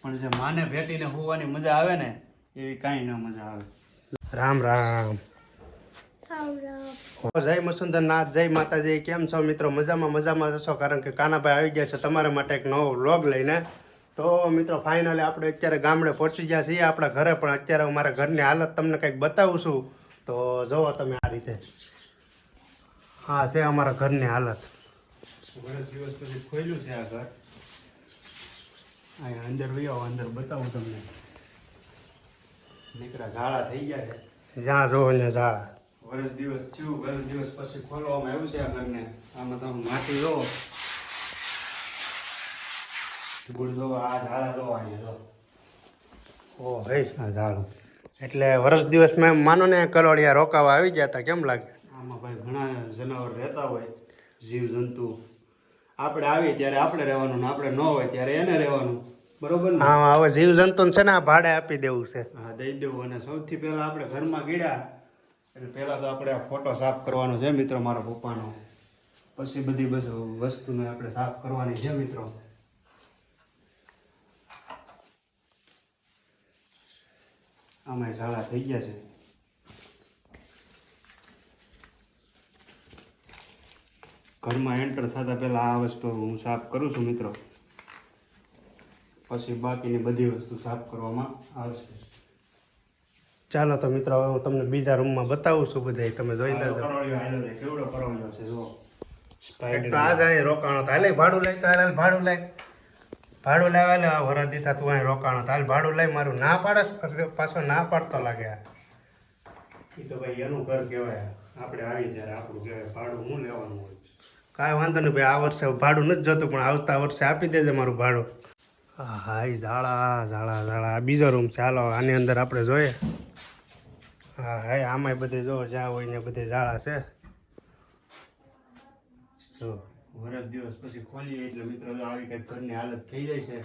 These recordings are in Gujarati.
પણ જે માને ભેટીને હોવાની મજા આવે ને એવી કાંઈ ન મજા આવે. રામ રામ. જય મસુંદરનાથ, જય માતાજી. કેમ છો મિત્રો? મજામાં જશો, કારણ કે કાનાભાઈ આવી ગયા છે તમારા માટે એક નવો વ્લોગ લઈને. તો મિત્રો ફાઇનલી આપણે અત્યારે ગામડે પહોંચી ગયા છીએ આપણા ઘરે, પણ અત્યારે અમારા ઘરની હાલત તમને કંઈક બતાવું છું. તો જુઓ તમે આ રીતે. હા, છે અમારા ઘરની હાલત. વર્ષ દિવસ પછી ખોલ્યું છે આ ઘર. અહીંયા અંદર વયો, અંદર બતાવું તમને. નીકળા ઝાડા થઈ ગયા છે, જ્યાં જોવો ને ઝાડા. વર્ષ દિવસ થયું, વર્ષ દિવસ પછી ખોલવામાં આવ્યું છે આ ઘરને. આમાં તમે માટી જોવો, ગુડ જોવો, આ ઝાડા જોવો અહીંયા જો. ઓ હે આ ઝાડું. એટલે વર્ષ દિવસ મેં માનો ને કલોડિયા રોકાવા આવી ગયા હતા. કેમ લાગે? આમાં ભાઈ ઘણા જનાવર રહેતા હોય, જીવજંતુ. આપણે આવીએ ત્યારે આપણે રહેવાનું, ને આપણે ન હોય ત્યારે એને રહેવાનું. બરોબર ને? હા, હવે જીવજંતુ છે ને આ ભાડે આપી દેવું છે. હા, દઈ દેવું. અને સૌથી પહેલા આપણે ઘરમાં ગીડ્યા એટલે પહેલા તો આપણે આ ફોટો સાફ કરવાનો છે મિત્રો મારા પપ્પાનો. પછી બધી વસ્તુને આપણે સાફ કરવાની છે મિત્રો. આમાં ઝાડા થઈ ગયા છે. ઘરમાં એન્ટર થતા પહેલા આ વસ્તુ હું સાફ કરું છું મિત્રો. પછી બાકીની બધી વસ્તુ સાફ કરવામાં આવશે. ચાલો તો મિત્રો, હવે હું તમને બીજા રૂમમાં બતાવું છું. બધા તમે જોઈ લેજો. કેવડો કરોળિયો છે જો. સ્પાઈડર આ જાય રોકાણો તો હાલે ભાડું લઈ, તો હાલ ભાડું લઈ. ભાડું લેવા લે વરસ દીધા તું અહીં રોકાણો તો હાલ ભાડું લઈ. મારું ના પાડસ, પાછો ના પાડતો લાગે. એ તો ભાઈ એનું ઘર કહેવાય. આપણે આવી ત્યારે આપણું કહેવાય. ભાડું હું લેવાનું હોય. કાંઈ વાંધો નહીં ભાઈ, આ વર્ષે ભાડું નથી જોતું, પણ આવતા વર્ષે આપી દેજે મારું ભાડું. હા હા, એ ઝાડા. આ બીજો રૂમ છે. હાલો આની અંદર આપણે જોઈએ. હા હા, આમાંય બધે જો જ્યાં હોય ને બધે ઝાડા છે. જો વર્ષ દિવસ પછી ખોલીએ એટલે મિત્રો આવી કંઈક ઘરની હાલત થઈ જાય છે.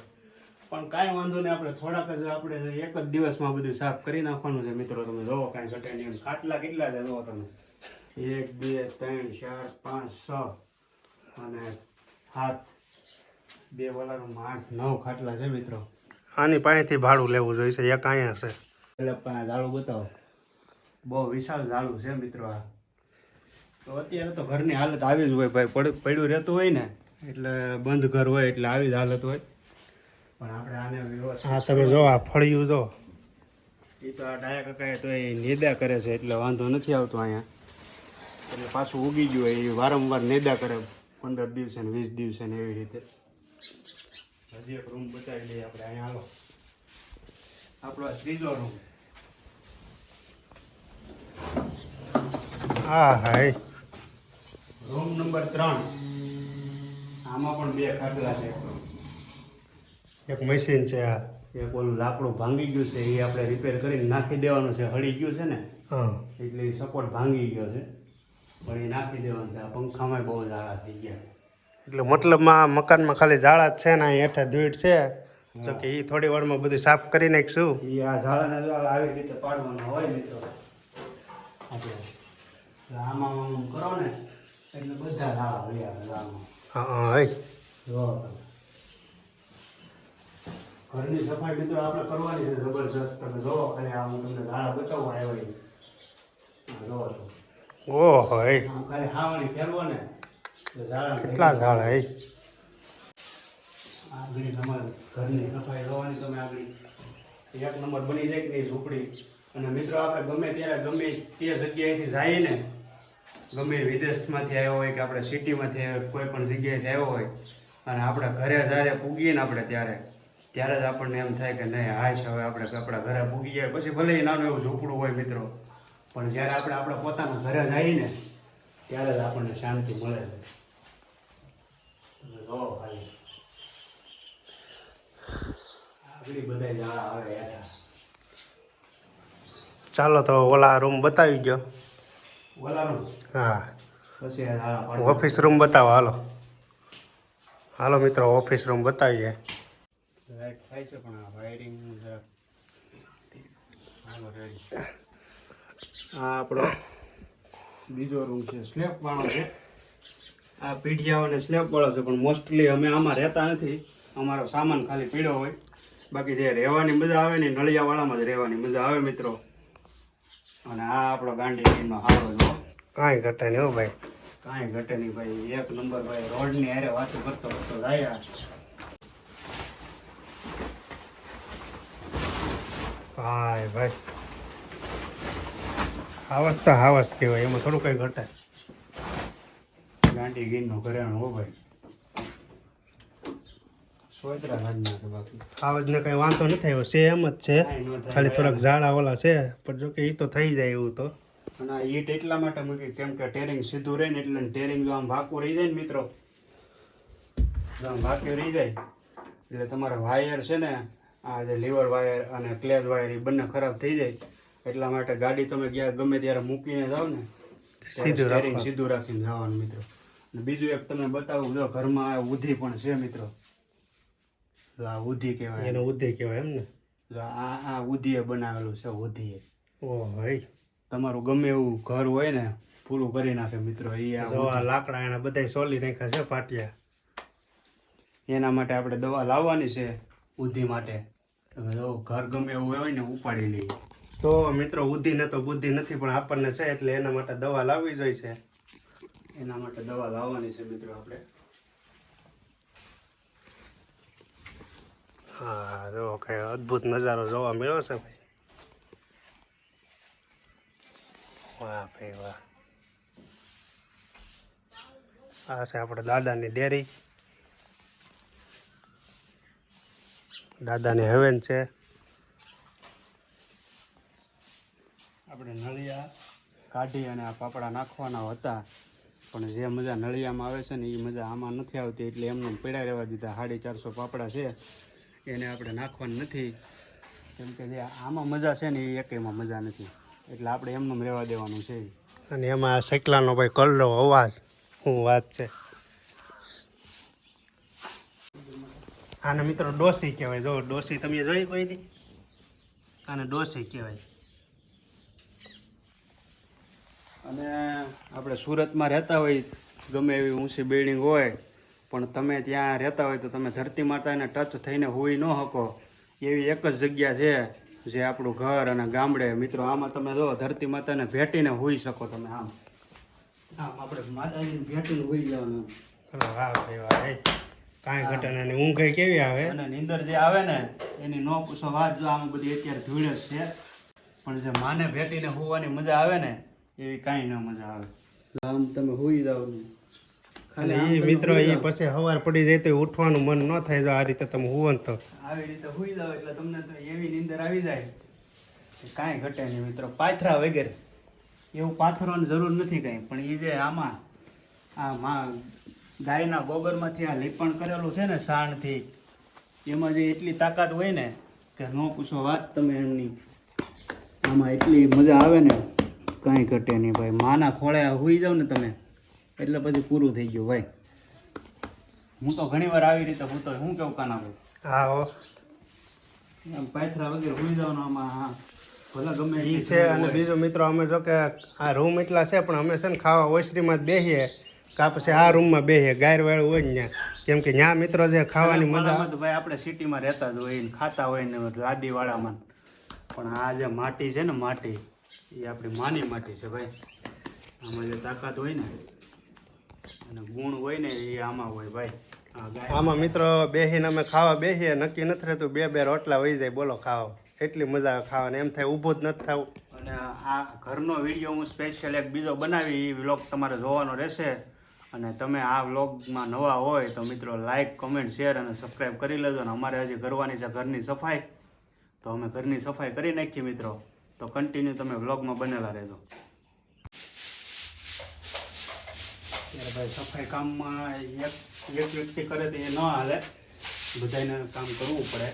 પણ કાંઈ વાંધો નહીં, આપણે થોડાક જ આપણે એક જ દિવસમાં બધું સાફ કરી નાખવાનું છે મિત્રો. તમે જોવો કાંઈ ઘટે નહીં. ખાટલા કેટલા છે જુઓ તમે. 1 2 3 4 5 6 અને 7 બે વાળા રૂમમાં 8 9 ખાટલા છે મિત્રો. આની પાસેથી ભાડું લેવું જોઈએ છે. એક અહીંયા છે. એટલે પણ ઝાડું બતાવો. બહુ વિશાળ ઝાડું છે મિત્રો આ. તો અત્યારે તો ઘરની હાલત આવી જ હોય ભાઈ. પડ્યું રહેતું હોય ને એટલે બંધ ઘર હોય એટલે આવી જ હાલત હોય. પણ આપણે આને વ્યવસ્થિત. હા તમે જો આ ફળિયું જો. એ તો આ ડાયા કાકાએ તો એ નેદા કરે છે એટલે વાંધો નથી આવતો અહીંયા. એટલે પાછું ઉગી ગયું હોય એ વારંવાર નેદા કરે 15 દિવસે ને 20 દિવસે ને એવી રીતે. હજી એક રૂમ બતાવી દઈએ આપણે અહીંયા. હાલો આપણો આ ત્રીજો રૂમ. હા હા, રૂમ નંબર 3. આમાં પણ 2 ખાટલા છે. એક મશીન છે. આ એક ઓલું લાકડું ભાંગી ગયું છે, એ આપણે રિપેર કરીને નાખી દેવાનું છે. હળી ગયું છે ને એટલે એ સપોર્ટ ભાંગી ગયો છે, પણ એ નાખી દેવાનું છે. આ પંખામાં બહુ ઝાડા થઈ ગયા. એટલે મતલબમાં મકાનમાં ખાલી ઝાડા જ છે ને હેઠા ધૂળ છે. તો કે એ થોડી વારમાં બધું સાફ કરી નાખીશું. એ આ ઝાડાને જો આવી રીતે પાડવાના હોય મિત્રો આપણે. આમાં આમ કરો ને એટલે બધા ઝાડા લઈ આવે આમાં. હા જો ઘરની સફાઈ મિત્રો આપણે કરવાની છે જબરજસ્ત. તમે જોવો ખાલી આ હું તમને ઝાડા બતાવવા આવ્યો. જોવો તો ઓહો, આમ ખાલી હાવણી ફેરવો ને કેટલા ઝાડા. આગળ તમારે ઘરની સફાઈ જોવાની. તમે આગળ 1 નંબર બની જાય કે નહીં ઝૂંપડી. અને મિત્રો આપણે ગમે ત્યારે ગમે તે જગ્યાએથી જઈએ ને, ગમે વિદેશમાંથી આવ્યો હોય કે આપણે સિટીમાંથી કોઈ પણ જગ્યાએથી આવ્યો હોય, અને આપણે ઘરે જ્યારે પૂગીએ ને આપણે ત્યારે જ આપણને એમ થાય કે નહીં હાશ હવે આપણે આપણા ઘરે પૂગી જાય. પછી ભલે એ નાનું એવું ઝૂંપડું હોય મિત્રો, પણ જ્યારે આપણે આપણા પોતાના ઘરે જઈએ ને ત્યારે જ આપણને શાંતિ મળે છે. જો ભાઈ આગળ બધા ઝાડા આવે હેઠા. ચાલો તો ઓલા રૂમ બતાવી ગયો. ઓલા રૂમ હા, પછી ઓફિસ રૂમ બતાવો. હાલો મિત્રો, ઓફિસ રૂમ બતાવીએ. લાઈટ થાય છે પણ આ વાયરિંગ આ આપણો બીજો રૂમ છે. સ્લેબ વાળો છે. આ પીઢિયાઓને સ્લેબ વાળો છે, પણ મોસ્ટલી અમે આમાં રહેતા નથી. અમારો સામાન ખાલી પીળો હોય બાકી જે રહેવાની મજા આવે ને નળિયાવાળામાં જ રહેવાની મજા આવે મિત્રો. અને આ આપણો ગાંધીનો હારો જો કાંઈ ઘટે નહીં હો ભાઈ, કાંઈ ઘટે નહીં ભાઈ, એક નંબર ભાઈ. રોડની હારે વાતો કરતો કરતો જાય. હાય ભાઈ, હાવસ તો હાવસ કહેવાય, એમાં થોડું કંઈ ઘટે. ગાંડી ગીરનો ઘરેણું હો ભાઈ, સોતરા રાજના છે. બાકી હાવજને કંઈ વાંધો નથી આવ્યો, છે એમ જ છે, ખાલી થોડાક ઝાડા ઓલા છે, પણ જો કે એ તો થઈ જાય એવું તો. અને આ ઈટ એટલા માટે મૂકી કેમ કે ટેરિંગ સીધું રહે ને, એટલે ટેરિંગ જો આમ ભાકું રહી જાય ને મિત્રો, જો આમ ભાકી રહી જાય એટલે તમારા વાયર છે ને, આ જે લીવર વાયર અને ક્લેજ વાયર એ બંને ખરાબ થઈ જાય. એટલા માટે ગાડી તમે ગયા ગમે ત્યારે મૂકીને જાઓ ને, સીધું રાખીને જવાનું મિત્રો. અને બીજું એક તમને બતાવું, જો ઘરમાં આ ઉધી પણ છે મિત્રો, આ ઉધી કહેવાય, એને ઉધી કહેવાય એમ ને. આ ઉધીએ બનાવેલું છે, ઉધીએ. ઓહ ભાઈ, તમારું ગમે એવું ઘર હોય ને પૂરું કરી નાખે મિત્રો. એ આ લાકડા એના બધા સોલી નાખ્યા છે પાટિયા, એના માટે આપણે દવા લાવવાની છે ઉધી માટે. તમે જો ઘર ગમે એવું હોય ને ઉપાડી લઈએ તો મિત્રો. ઉધી ને તો બુદ્ધિ નથી, પણ આપણને છે એટલે એના માટે દવા લાવવી જોઈએ છે. એના માટે દવા લાવવાની છે મિત્રો આપણે. હા જો કઈ અદ્ભુત નજારો જોવા મળ્યો છે ભાઈ. વાહ ભાઈ વાહ. આ છે આપણે દાદાની ડેરી, દાદાની હવેન છે. આપણે નળિયા કાઢી અને આ પાપડા નાખવાના હતા, પણ જે મજા નળિયામાં આવે છે ને એ મજા આમાં નથી આવતી, એટલે એમને પડ્યા રહેવા દીધા. 450 પાપડા છે, એને આપણે નાખવાનું નથી, કેમ કે જે આમાં મજા છે ને એ એકેયમાં મજા નથી, એટલે આપણે એમનું રહેવા દેવાનું છે. અને એમાં સૈકલાનો ભાઈ કલરો અવાજ શું વાત છે. આને મિત્રો ડોસી કહેવાય. જો ડોસી તમે જોઈ કોઈ દી? આને ડોસી કહેવાય. અને આપણે સુરતમાં રહેતા હોય, ગમે એવી ઊંચી બિલ્ડિંગ હોય, પણ તમે ત્યાં રહેતા હોય તો તમે ધરતી માતાને ટચ થઈને હોઈ ન શકો એવી એક જ જગ્યા છે, જે આપણું ઘર અને ગામડે મિત્રો. આમાં તમે જો ધરતી માતાને ભેટીને હોઈ શકો તમે. આમ આપણે માતાજીને ભેટીને હોઈ જવાનું. વાહ ભાઈ વાહ, કાંઈ ઘટે નહીં. ઊંઘ કેવી આવે અને નીંદર જે આવે ને એની નો પૂછો વાત. જો આમાં બધી અત્યારે ધૂળ જ છે, પણ જે માને ભેટીને હોવાની મજા આવે ને એવી કાંઈ ન મજા આવે. આમ તમે હોઈ જાવ ને ખાલી મિત્રો, એ પછી સવાર પડી જાય તો ઉઠવાનું મન ન થાય. જો આ રીતે તમે હુવો ને તો આવી રીતે હોઈ જાવ એટલે તમને તો એવી નીંદર આવી જાય કાંઈ ઘટે નહીં મિત્રો. પાથરા વગેરે એવું પાથરવાની જરૂર નથી કાંઈ, પણ એ જે આમાં આ ગાયના ગોબરમાંથી આ લીપણ કરેલું છે ને સાણથી, એમાં જે એટલી તાકાત હોય ને કે ન પૂછો વાત તમે એમની. આમાં એટલી મજા આવે ને કાંઈ ઘટે નહીં ભાઈ. માના ખોળે હોઈ જાવ ને તમે એટલે પછી પૂરું થઈ ગયું ભાઈ. હું તો ઘણી વાર આવી રીતે હું તો શું કેવું કાના ભાઈ? હા હો, પાથરા વગેરે હોઈ જવાનું આમાં. હા ભલે ગમે એ છે. અને બીજું મિત્રો, અમે જો કે આ રૂમ એટલા છે, પણ અમે છે ને ખાવા ઓસરીમાં જ બેસીએ કા પછી આ રૂમમાં બેસીએ. ગાયરવાળું હોય ને ત્યાં, કેમ કે ત્યાં મિત્રો જે ખાવાની મજા ભાઈ, આપણે સિટીમાં રહેતા જ હોય ને ખાતા હોય ને લાદીવાળામાં, પણ આ જે માટી છે ને માટી, એ આપણી માની માટી છે ભાઈ. આમાં જે તાકાત હોય ને અને ગુણ હોય ને એ આમાં હોય ભાઈ. આમાં મિત્રો બેસીને અમે ખાવા બેસીએ, નક્કી નથી રહેતું 2-2 રોટલા વહી જાય બોલો ખાવા. એટલી મજા આવે ખાવાની, એમ થાય ઊભું જ નથી થવું. અને આ ઘરનો વિડીયો હું સ્પેશિયલ એક બીજો બનાવી, એ વ્લોગ તમારે જોવાનો રહેશે. અને તમે આ વ્લોગમાં નવા હોય તો મિત્રો લાઇક, કમેન્ટ, શેર અને સબસ્ક્રાઈબ કરી લેજો. અને અમારે હજી કરવાની છે ઘરની સફાઈ, તો અમે ઘરની સફાઈ કરી નાખીએ મિત્રો. તો કન્ટિન્યુ તમે વ્લોગમાં બનેલા રહેજો. ત્યારે ભાઈ સફાઈ કામમાં એક વ્યક્તિ કરે તો એ ન હાલે, બધાને કામ કરવું પડે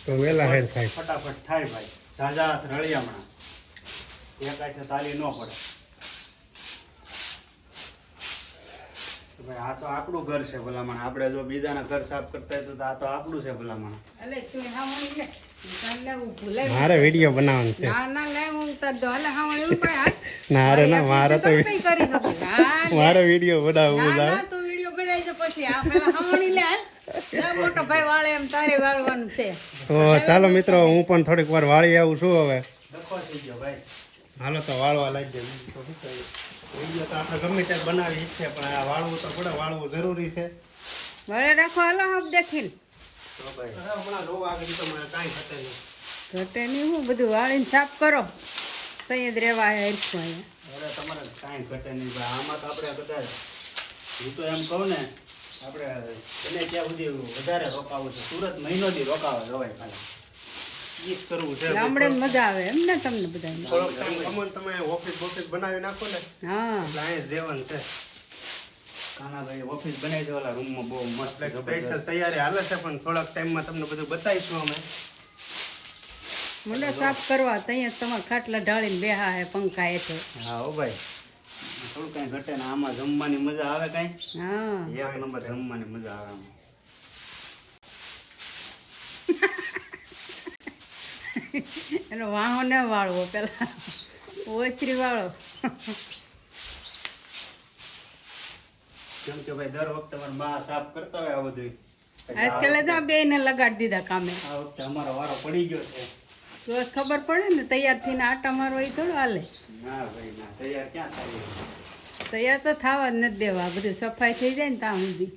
તો વહેલા હેર થાય, ફટાફટ થાય ભાઈ. ઝાઝા રળિયામણા એક આખે તાલી ન પડે. ભાઈ આ તો આપણું ઘર છે ભલામણ. આપણે જો બીજાના ઘર સાફ કરતા હોય તો આ તો આપણું છે ભલામણ. મારે વિડીયો બનાવવાનો છે. ના રે ના, મારે તો મારે વિડીયો બનાવવું. મોટો ભાઈ વાળે એમ તારે વાળવાનું છે. તો ચાલો મિત્રો હું પણ થોડીક વાર વાળી આવું છું હવે. ડખો થઈ ગયો ભાઈ. હાલો તો વાળવા લાગી જાય. બીજું તો શું કહીએ. વિડીયો તો આપણે ગમે ત્યાં બનાવી ઈચ્છે પણ આ વાળવું તો પડે, વાળવું જરૂરી છે. વાળે રાખો હાલો હબ દેખીને. તો ભાઈ હમણાં જોવા આગળ તો મને કાંઈ ઘટે નહીં. ઘટે નહીં હું બધું વાળીને સાફ કરો તઈ જ રહેવા હરખું અહીંયા. અરે તમારે કાંઈ ઘટે નહીં ભાઈ. આમાં તો આપણે કદાચ હું તો એમ કહું ને આપણે બને ત્યાં સુધી વધારે રોકાવું છે. સુરત મહિનો દી રોકાવા જવાય ખાલી. ઈ જ કરવું છે. ગામડે મજા આવે એમ ને તમને બધાને. થોડોક ટાઈમ કમોન તમે ઓફિસ બોફિસ બનાવી નાખો ને હા એટલે અહીંયા જ રહેવાનું છે. કાનાભાઈ ઓફિસ બનાવી દેવાલા રૂમમાં બહુ મસ્ત સ્પેશિયલ તૈયારી હાલે છે પણ થોડાક ટાઈમમાં તમને બધું બતાવીશું અમે. મને સાફ કરવા તઈ તમારા ખાટલા ઢાળીને બેહા હે પંખા હેઠે. હા હો ભાઈ થોડું કાંઈ ઘટે ને આમાં જમવાની મજા આવે કાંઈ હા એક નંબર જમવાની મજા આવે આમાં. એનો વાહો ને વાળવો પેલા ઓછરી વાળો. કેમ કે ભાઈ દર વખતે મારા બા સાફ કરતા હોય આ બધું. આજકાલ તો બે ને લગાડી દીધા કામે. આ વખતે અમારો વારો પડી ગયો છે. તો ખબર પડે ને તૈયાર થઈને આટા મારવા એ થોડું હાલે. ના ભાઈ ના તૈયાર ક્યાં થાય. તૈયાર તો થવા જ નથી દેવા. બધું સફાઈ થઈ જાય ને ત્યાં સુધી.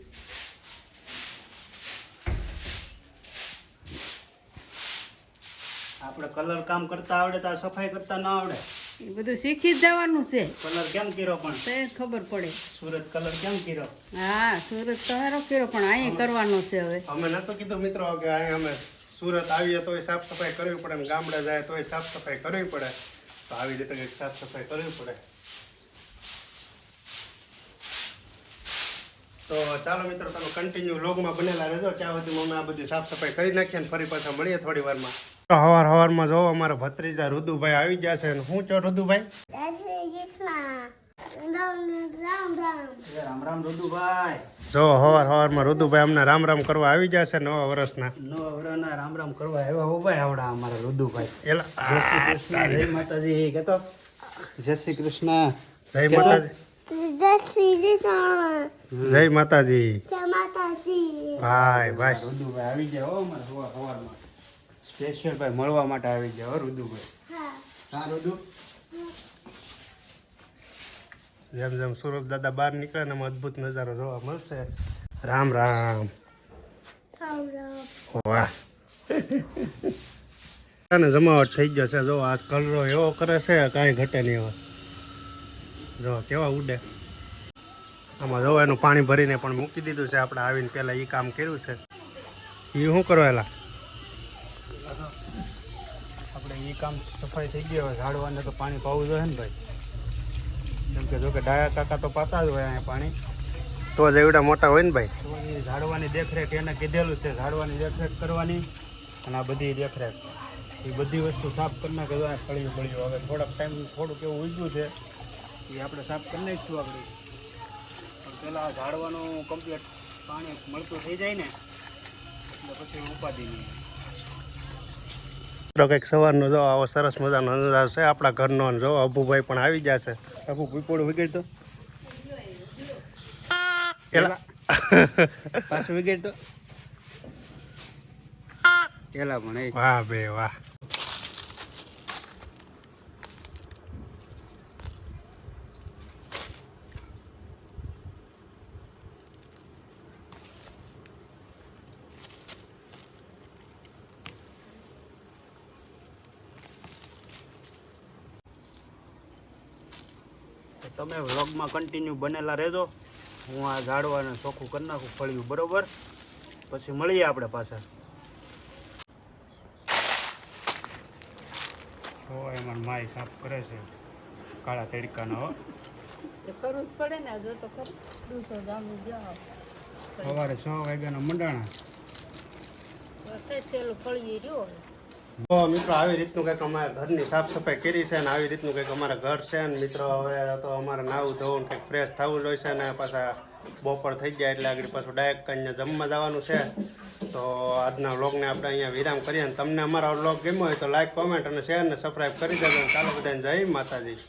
આપણે કલર કામ કરતા આવડે તો આ સફાઈ કરતા ના આવડે. એ બધું શીખી જ જવાનું છે કલર કેમ કર્યો પણ તો જ ખબર પડે. સુરત કલર કેમ કર્યો. હા સુરત તો હારો કર્યો પણ અહીંયા કરવાનો છે હવે. અમે નતો કીધું મિત્રો કે અહીંયા અમે સુરત આવીએ તોય સાફ સફાઈ કરવી પડે ને ગામડે જાય તોય સાફ સફાઈ કરવી પડે. તો આવી રીતે કંઈક સાફ સફાઈ કરવી પડે. તો ચાલો મિત્રો તમે કન્ટિન્યુ વ્લોગમાં બનેલા રહેજો. ત્યાં સુધી અમે આ બધી સાફ સફાઈ કરી નાખીએ ને ફરી પાછા મળીએ થોડી વારમાં. હવારમાં જો અમારા ભત્રીજા રુદુભાઈ આવી જશે ને શું છો રુદુભાઈ? રામ રામ દુદુભાઈ. જો હવારમાં રુદુભાઈ અમને રામ રામ કરવા આવી જશે નવા વર્ષના. નવા વરાના રામ રામ કરવા આવ્યા હો ભાઈ આવડા અમારા રુદુભાઈ. એલા જય શ્રી કૃષ્ણ જય માતાજી કહેતો. જય શ્રી કૃષ્ણ જય માતાજી. જય માતાજી. ભાઈ ભાઈ રુદુભાઈ આવી જાય હો અમારે સવારમાં સ્પેશિયલ ભાઈ મળવા માટે આવી જાય હો રુદુભાઈ. હા રુદુ. જેમ જેમ સુરત દાદા બહાર નીકળે ને એમાં અદભુત નજારો જોવા મળશે. રામ રામ. વાહ ને જમાવટ થઈ ગયો છે. જો આ કલરો એવો કરે છે કાંઈ ઘટે નહીં. હવે જો કેવા ઉડે. આમાં જો એનું પાણી ભરીને પણ મૂકી દીધું છે. આપણે આવીને પહેલાં એ કામ કર્યું છે. એ શું કરવાયેલા આપણે એ કામ સફાઈ થઈ ગઈ. હવે ઝાડવાને તો પાણી પાવું જોઈએ ને ભાઈ. કેમ કે જો કે ડાયા કાકા તો પાતા જ હોય અહીંયા પાણી. તો જ એવડા મોટા હોય ને ભાઈ. તો એ ઝાડવાની દેખરેખ એને કીધેલું છે. ઝાડવાની દેખરેખ કરવાની અને આ બધી દેખરેખ એ બધી વસ્તુ સાફ કરી નાખે. ફળિયું ફળિયું હવે થોડાક ટાઈમ થોડુંક એવું ઉગ્યું છે એ આપણે સાફ કરી નાખીશું આપણે. પણ પહેલાં ઝાડવાનું કમ્પ્લીટ પાણી મળતું થઈ જાય ને એટલે પછી ઉપાધિ નહીં. કંઈક સવારનો જો આવો સરસ મજાનો નજારો છે આપણા ઘરનો. જો અબુભાઈ પણ આવી જશે. અબુ પીપોળું વિગેડતો એલા પાછું વિગેટ તો પેલા પણ વાહ બે વાહ. તમે વ્લોગમાં કન્ટિન્યુ બનેલા રહેજો. હું આ ઝાડવાને ચોખ્ખું કરી નાખું ફળ્યું બરોબર. પછી મળીએ આપણે પાછા. ઓ એમાં માય સાફ કરે છે કાળા તડકાનો. હો કરવું જ પડે ને. જો તો ખરું દૂસો જામી જાઓ સવારે 6 વાગ્યાના મંડાણા. સેલું ફળીએ રહ્યો. તો મિત્રો આવી રીતનું કંઈક અમારે ઘરની સાફ સફાઈ કરી છે ને આવી રીતનું કંઈક અમારા ઘર છે ને મિત્રો. હવે તો અમારે નાવું ધોવું કંઈક ફ્રેશ થવું જોઈએ છે ને પાછા બપોર થઈ જાય એટલે આગળ પાછું ડાયરેક્ટ કરીને જમવા જવાનું છે. તો આજના વ્લોગને આપણે અહીંયા વિરામ કરીએ. અને તમને અમારા વ્લોગ ગમ્યો હોય તો લાઈક કોમેન્ટ અને શેર ને સબસ્ક્રાઈબ કરી દેજો. ચાલો બધાને જય માતાજી.